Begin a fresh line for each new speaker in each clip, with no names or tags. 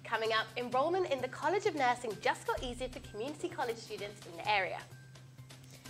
Coming up, enrollment in the College of Nursing just got easier for community college students in the area.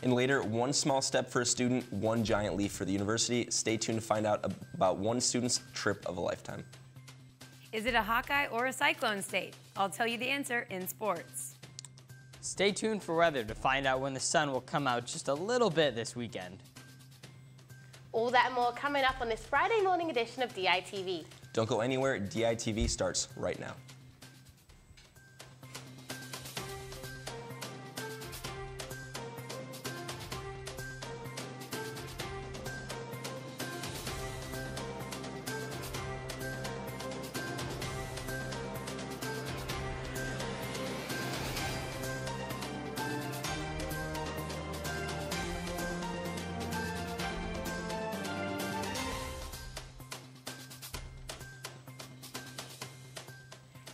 And later, one small step for a student, one giant leap for the university. Stay tuned to find out about one student's trip of a lifetime.
Is it a Hawkeye or a Cyclone state? I'll tell you the answer in sports.
Stay tuned for weather to find out when the sun will come out just a little bit this weekend.
All that and more coming up on this Friday morning edition of DITV.
Don't go anywhere, DITV starts right now.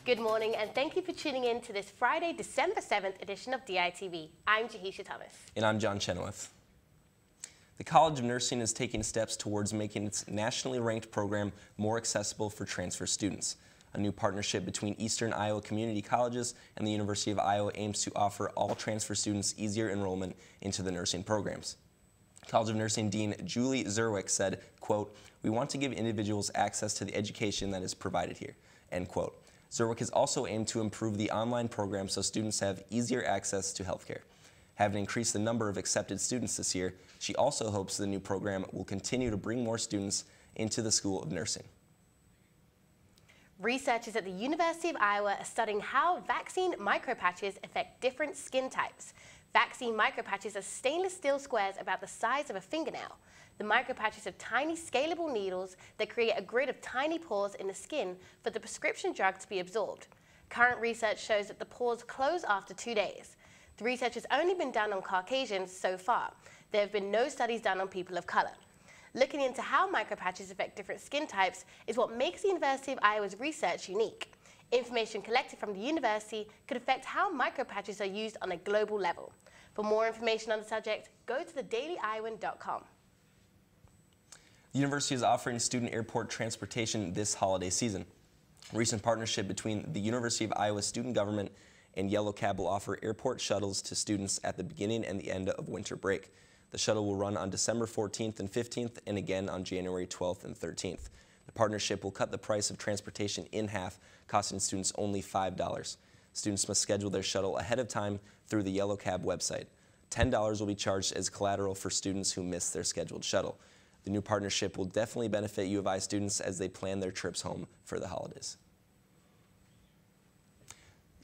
Good morning and thank you for tuning in to this Friday, December 7th edition of DITV. I'm Jahisha Thomas.
And I'm John Chenoweth. The College of Nursing is taking steps towards making its nationally ranked program more accessible for transfer students. A new partnership between Eastern Iowa Community Colleges and the University of Iowa aims to offer all transfer students easier enrollment into the nursing programs. College of Nursing Dean Julie Zerwick said, quote, "We want to give individuals access to the education that is provided here," end quote. Zerwick has also aimed to improve the online program so students have easier access to healthcare. Having increased the number of accepted students this year, she also hopes the new program will continue to bring more students into the School of Nursing.
Researchers at the University of Iowa are studying how vaccine micropatches affect different skin types. Vaccine micropatches are stainless steel squares about the size of a fingernail. The micropatches have tiny scalable needles that create a grid of tiny pores in the skin for the prescription drug to be absorbed. Current research shows that the pores close after 2 days. The research has only been done on Caucasians so far. There have been no studies done on people of color. Looking into how micropatches affect different skin types is what makes the University of Iowa's research unique. Information collected from the university could affect how micropatches are used on a global level. For more information on the subject, go to thedailyiowan.com.
The university is offering student airport transportation this holiday season. A recent partnership between the University of Iowa student government and Yellow Cab will offer airport shuttles to students at the beginning and the end of winter break. The shuttle will run on December 14th and 15th and again on January 12th and 13th. The partnership will cut the price of transportation in half, costing students only $5. Students must schedule their shuttle ahead of time through the Yellow Cab website. $10 will be charged as collateral for students who miss their scheduled shuttle. The new partnership will definitely benefit U of I students as they plan their trips home for the holidays.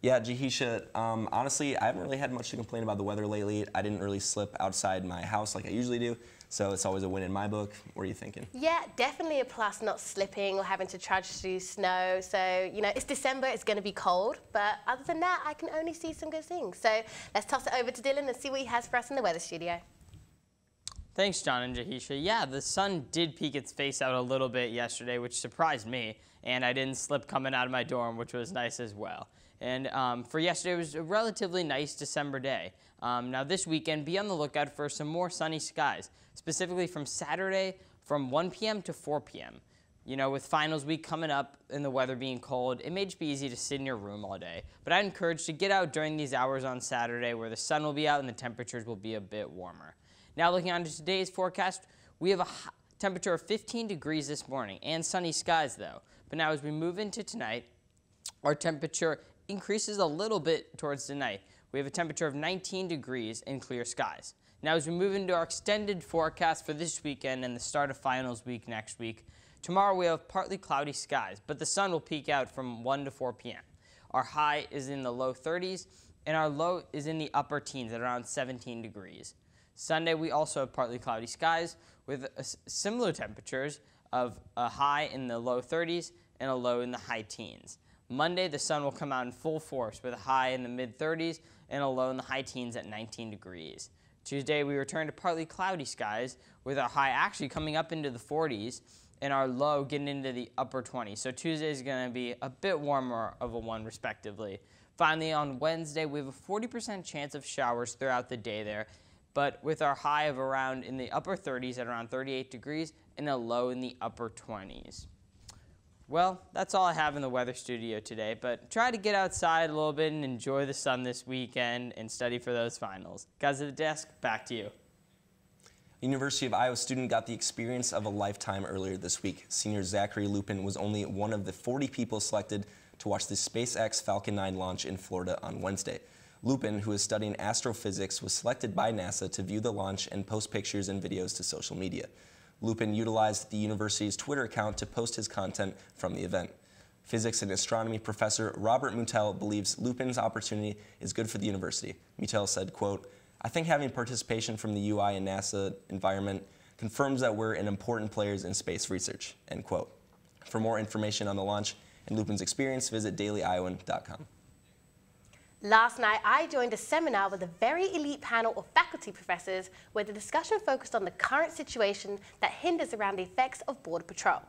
Yeah, Jahisha, honestly, I haven't really had much to complain about the weather lately. I didn't really slip outside my house like I usually do, so it's always a win in my book. What are you thinking? Yeah, definitely a plus not slipping or having to trudge through snow. So, you know, it's December, it's going to be cold, but other than that, I can only see some good things. So let's toss it over to Dylan and see what he has for us in the weather studio.
Thanks, John and Jahisha. Yeah, the sun did peek its face out a little bit yesterday, which surprised me, and I didn't slip coming out of my dorm, which was nice as well. And for yesterday, it was a relatively nice December day. Now this weekend, be on the lookout for some more sunny skies, specifically from Saturday from 1 p.m. to 4 p.m. You know, with finals week coming up and the weather being cold, it may just be easy to sit in your room all day. But I'd encourage to get out during these hours on Saturday where the sun will be out and the temperatures will be a bit warmer. Now looking on to today's forecast, we have a temperature of 15 degrees this morning and sunny skies though. But now as we move into tonight, our temperature increases a little bit towards tonight. We have a temperature of 19 degrees and clear skies. Now as we move into our extended forecast for this weekend and the start of finals week next week, tomorrow we have partly cloudy skies, but the sun will peek out from 1 to 4 p.m. Our high is in the low 30s and our low is in the upper teens at around 17 degrees. Sunday we also have partly cloudy skies with similar temperatures of a high in the low 30s and a low in the high teens. Monday, the sun will come out in full force with a high in the mid-30s and a low in the high teens at 19 degrees. Tuesday, we return to partly cloudy skies with our high actually coming up into the 40s and our low getting into the upper 20s. So Tuesday is going to be a bit warmer of a one respectively. Finally, on Wednesday, we have a 40% chance of showers throughout the day there, but with our high of around in the upper 30s at around 38 degrees and a low in the upper 20s. Well, that's all I have in the weather studio today, but try to get outside a little bit and enjoy the sun this weekend and study for those finals. Guys at the desk, back to you.
University of Iowa student got the experience of a lifetime earlier this week. Senior Zachary Lupin was only one of the 40 people selected to watch the SpaceX Falcon 9 launch in Florida on Wednesday. Lupin, who is studying astrophysics, was selected by NASA to view the launch and post pictures and videos to social media. Lupin utilized the university's Twitter account to post his content from the event. Physics and astronomy professor Robert Mutel believes Lupin's opportunity is good for the university. Mutel said, quote, "I think having participation from the UI and NASA environment confirms that we're an important players in space research," end quote. For more information on the launch and Lupin's experience, visit dailyiowan.com.
Last night, I joined a seminar with a very elite panel of faculty professors where the discussion focused on the current situation that hinders around the effects of Border Patrol.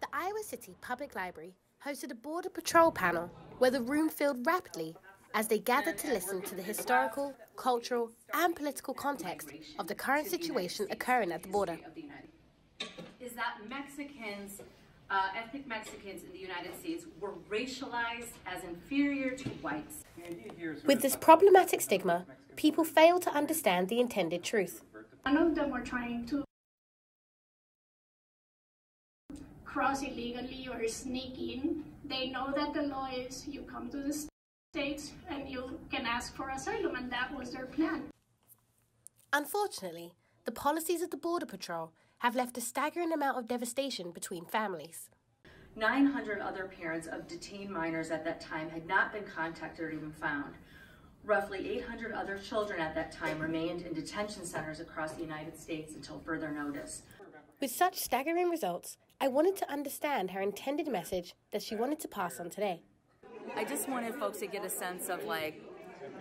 The Iowa City Public Library hosted a Border Patrol panel where the room filled rapidly as they gathered to listen to the historical, cultural, and political context of the current situation occurring at the border.
Is that Mexicans, ethnic Mexicans in the United States were racialized as inferior to whites.
With this problematic stigma, people fail to understand the intended truth.
None of them were trying to cross illegally or sneak in. They know that the law is you come to the States and you can ask for asylum, and that was their plan.
Unfortunately, the policies of the Border Patrol have left a staggering amount of devastation between families.
900 other parents of detained minors at that time had not been contacted or even found. Roughly 800 other children at that time remained in detention centers across the United States until further notice.
With such staggering results, I wanted to understand her intended message that she wanted to pass on today.
I just wanted folks to get a sense of, like,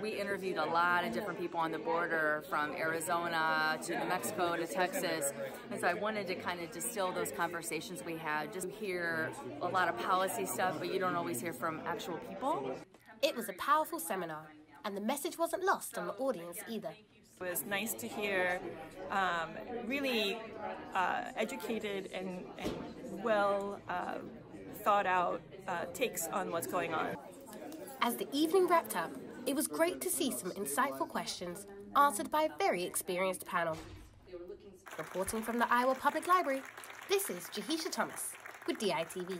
we interviewed a lot of different people on the border, from Arizona to New Mexico to Texas, and so I wanted to kind of distill those conversations we had. Just hear a lot of policy stuff, but you don't always hear from actual people.
It was a powerful seminar, and the message wasn't lost on the audience either.
It was nice to hear really educated and well thought out takes on what's going on.
As the evening wrapped up, it was great to see some insightful questions answered by a very experienced panel. Reporting from the Iowa Public Library, this is Jahisha Thomas with DITV.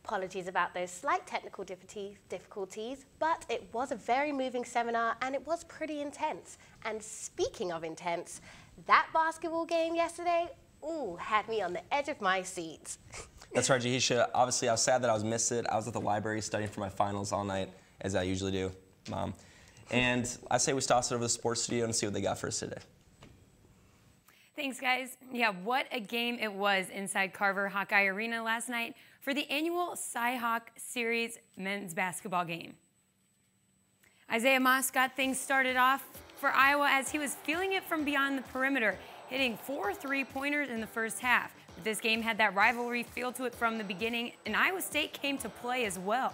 Apologies about those slight technical difficulties, but it was a very moving seminar and it was pretty intense. And speaking of intense, that basketball game yesterday, had me on the edge of my seat.
That's right, Jahisha. Obviously, I was sad that I was missed it. I was at the library studying for my finals all night, as I usually do, Mom. And I say we toss it over to the sports studio and see what they got for us today.
Thanks, guys. Yeah, what a game it was inside Carver Hawkeye Arena last night for the annual Cy-Hawk Series men's basketball game. Isaiah Moss got things started off for Iowa as he was feeling it from beyond the perimeter, hitting 4 3-pointers in the first half. But this game had that rivalry feel to it from the beginning, and Iowa State came to play as well.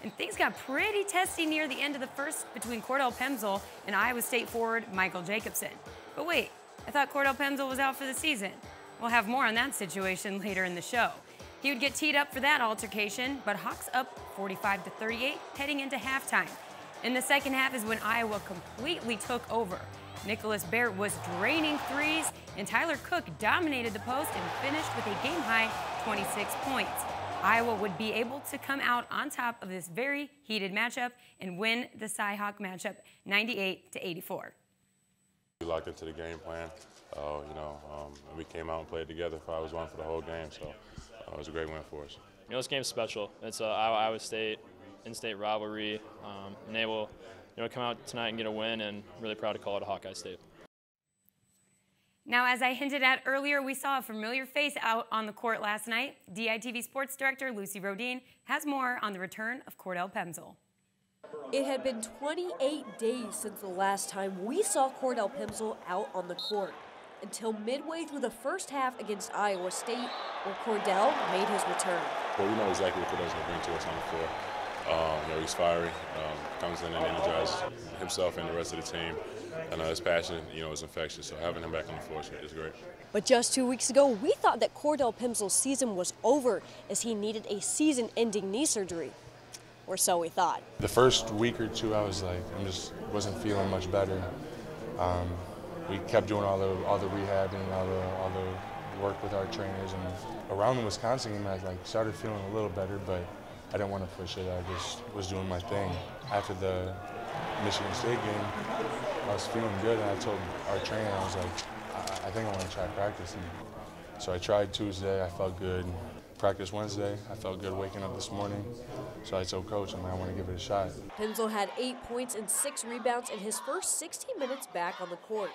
And things got pretty testy near the end of the first between Cordell Pemsl and Iowa State forward Michael Jacobson. But wait, I thought Cordell Pemsl was out for the season. We'll have more on that situation later in the show. He would get teed up for that altercation, but Hawks up 45-38 heading into halftime. In the second half is when Iowa completely took over. Nicholas Barrett was draining threes, and Tyler Cook dominated the post and finished with a game-high 26 points. Iowa would be able to come out on top of this very heated matchup and win the Cy-Hawk matchup 98-84.
We locked into the game plan, and we came out and played together for Iowa's one for the whole game, so it was a great win for us.
This game's special. It's Iowa State, in-state rivalry, and they will come out tonight and get a win, and really proud to call it a Hawkeye State.
Now, as I hinted at earlier, we saw a familiar face out on the court last night. DITV Sports Director Lucy Rohden has more on the return of Cordell Pemsl.
It had been 28 days since the last time we saw Cordell Pemsl out on the court, until midway through the first half against Iowa State, where Cordell made his return.
Well, we know exactly what Cordell's going to bring to us on the floor. He's fiery, comes in and energizes himself and the rest of the team. I know his passion, you know, is infectious. So having him back on the floor is great.
But just 2 weeks ago, we thought that Cordell Pimsl's season was over as he needed a season-ending knee surgery. Or so we thought.
The first week or two, I was like, wasn't feeling much better. We kept doing all the rehab and all the work with our trainers, and around the Wisconsin game, I started feeling a little better, but I didn't want to push it. I just was doing my thing. After the Michigan State game, I was feeling good, and I told our trainer, I was like, I think I want to try practicing. So I tried Tuesday, I felt good. Practice Wednesday, I felt good waking up this morning. So I told Coach, I want to give it a shot.
Pimsl had 8 points and 6 rebounds in his first 16 minutes back on the court.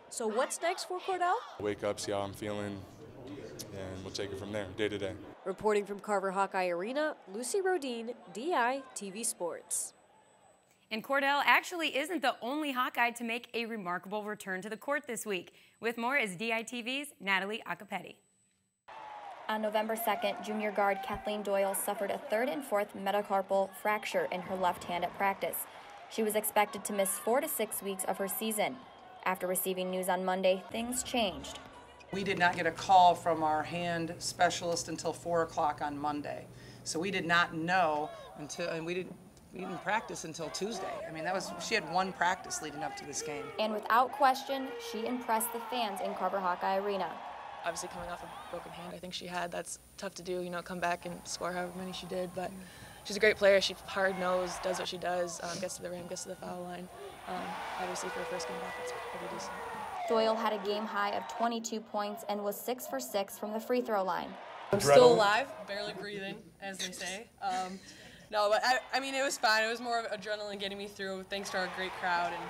So what's next for Cordell?
Wake up, see how I'm feeling, and we'll take it from there, day to day.
Reporting from Carver Hawkeye Arena, Lucy Rohden, DITV Sports.
And Cordell actually isn't the only Hawkeye to make a remarkable return to the court this week. With more is DITV's Natalie Acapetti.
On November 2nd, junior guard Kathleen Doyle suffered a 3rd and 4th metacarpal fracture in her left hand at practice. She was expected to miss 4 to 6 weeks of her season. After receiving news on Monday, things changed.
We did not get a call from our hand specialist until 4 o'clock on Monday. So we did not know until, and we didn't practice until Tuesday. I mean, she had 1 practice leading up to this game.
And without question, she impressed the fans in Carver Hawkeye Arena.
Obviously coming off a broken hand, I think she had, that's tough to do, you know, come back and score however many she did, but she's a great player. She's hard-nosed, does what she does, gets to the rim, gets to the foul line. Obviously for her first game back, it's pretty decent.
Doyle had a game high of 22 points and was 6 for 6 from the free throw line.
I'm still alive, barely breathing, as they say. No, but I mean, it was fine. It was more of adrenaline getting me through, thanks to our great crowd. And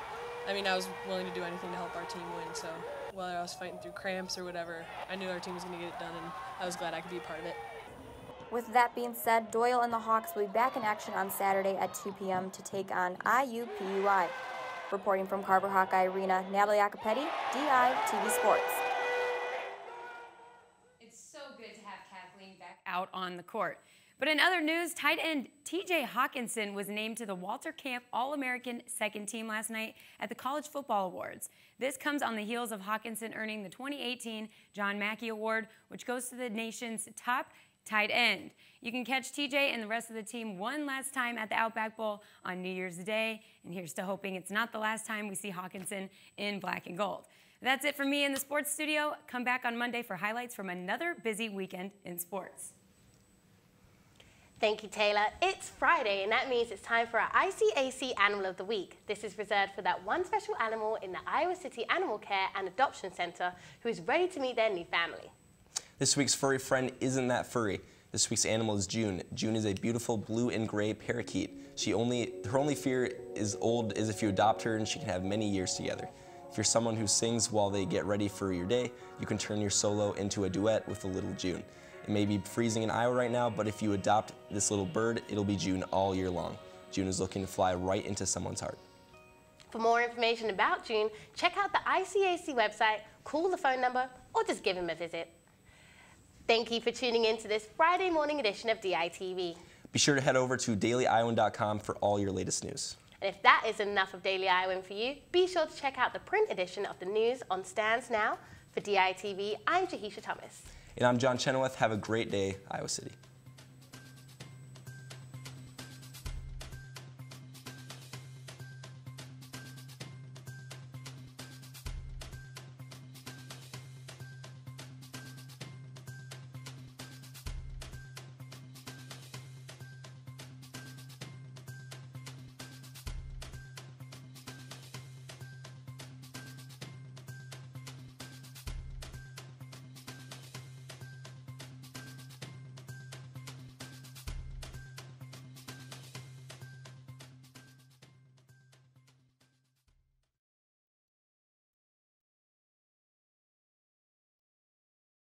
I mean, I was willing to do anything to help our team win, so whether I was fighting through cramps or whatever, I knew our team was going to get it done, and I was glad I could be a part of it.
With that being said, Doyle and the Hawks will be back in action on Saturday at 2 p.m. to take on IUPUI. Reporting from Carver Hawkeye Arena, Natalie Acapetti, DITV Sports.
It's so good to have Kathleen back out on the court. But in other news, tight end TJ Hawkinson was named to the Walter Camp All-American Second Team last night at the College Football Awards. This comes on the heels of Hawkinson earning the 2018 John Mackey Award, which goes to the nation's top tight end. You can catch TJ and the rest of the team one last time at the Outback Bowl on New Year's Day, and here's to hoping it's not the last time we see Hawkinson in black and gold. That's it from me in the sports studio. Come back on Monday for highlights from another busy weekend in sports.
Thank you, Taylor. It's Friday, and that means it's time for our ICAC Animal of the Week. This is reserved for that one special animal in the Iowa City Animal Care and Adoption Center who is ready to meet their new family.
This week's furry friend isn't that furry. This week's animal is June. June is a beautiful blue and gray parakeet. Her only fear is if you adopt her, and she can have many years together. If you're someone who sings while they get ready for your day, you can turn your solo into a duet with the little June. It may be freezing in Iowa right now, but if you adopt this little bird, it'll be June all year long. June is looking to fly right into someone's heart.
For more information about June, check out the ICAC website, call the phone number, or just give him a visit. Thank you for tuning in to this Friday morning edition of DITV.
Be sure to head over to dailyiowan.com for all your latest news.
And if that is enough of Daily Iowan for you, be sure to check out the print edition of the news on stands now. For DITV, I'm Jahisha Thomas.
And I'm John Chenoweth. Have a great day, Iowa City.